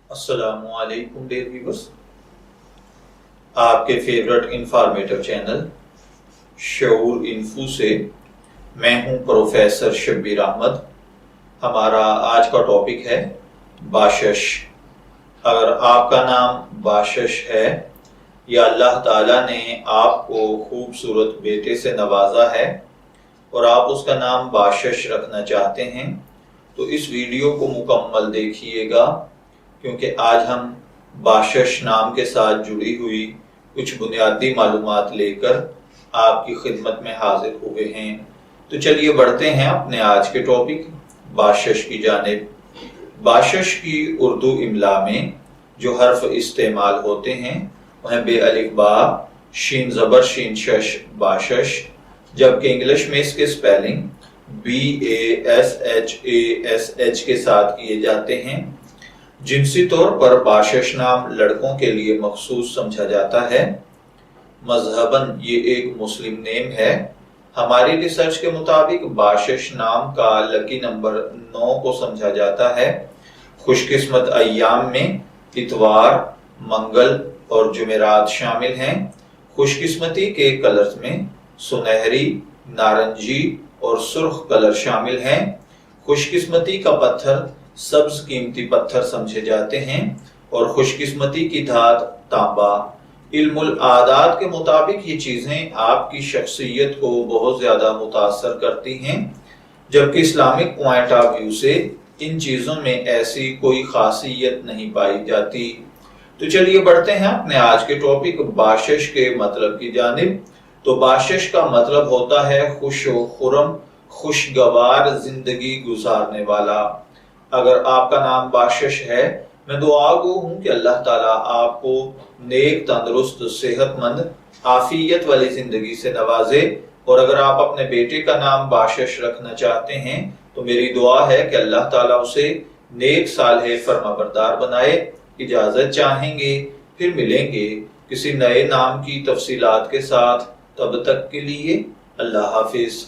السلام علیکم dear viewers, آپ کے فیورٹ انفارمیٹو چینل شعور انفو سے میں ہوں پروفیسر شبیر احمد۔ ہمارا آج کا ٹاپک ہے باشش۔ اگر آپ کا نام باشش ہے یا اللہ تعالیٰ نے آپ کو خوبصورت بیٹے سے نوازا ہے اور آپ اس کا نام باشش رکھنا چاہتے ہیں تو اس ویڈیو کو مکمل دیکھیے گا، کیونکہ آج ہم باشش نام کے ساتھ جڑی ہوئی کچھ بنیادی معلومات لے کر آپ کی خدمت میں حاضر ہوئے ہیں۔ تو چلیے بڑھتے ہیں اپنے آج کے ٹاپک باشش کی جانب۔ باشش کی اردو املا میں جو حرف استعمال ہوتے ہیں وہ ہیں بے الف با، شین زبر شین شش باشش، جبکہ انگلش میں اس کے سپیلنگ BASHASH کے ساتھ کیے جاتے ہیں۔ جنسی طور پر باشش نام لڑکوں کے لیے مخصوص سمجھا جاتا ہے۔ مذہباً یہ ایک مسلم نیم ہے۔ ہماری ریسرچ کے مطابق باشش نام کا لکی نمبر 9 کو سمجھا جاتا ہے۔ خوش قسمت ایام میں اتوار، منگل اور جمعرات شامل ہیں۔ خوش قسمتی کے کلرز میں سنہری، نارنجی اور سرخ کلر شامل ہیں۔ خوش قسمتی کا پتھر سبز قیمتی پتھر سمجھے جاتے ہیں اور خوش قسمتی کی دھات تانبا۔ علم العادات کے مطابق یہ چیزیں آپ کی شخصیت کو بہت زیادہ متاثر کرتی ہیں، جبکہ اسلامک پوائنٹ آف ویو سے ان چیزوں میں ایسی کوئی خاصیت نہیں پائی جاتی۔ تو چلیے بڑھتے ہیں اپنے آج کے ٹاپک باشش کے مطلب کی جانب۔ تو باشش کا مطلب ہوتا ہے خوش و خرم، خوشگوار زندگی گزارنے والا۔ اگر آپ کا نام باشش ہے، میں دعا گو ہوں کہ اللہ تعالیٰ آپ کو نیک، تندرست، صحت مند، عافیت والی زندگی سے نوازے۔ اور اگر آپ اپنے بیٹے کا نام باشش رکھنا چاہتے ہیں تو میری دعا ہے کہ اللہ تعالیٰ اسے نیک، صالح، فرمانبردار بنائے۔ اجازت چاہیں گے، پھر ملیں گے کسی نئے نام کی تفصیلات کے ساتھ۔ تب تک کے لیے اللہ حافظ۔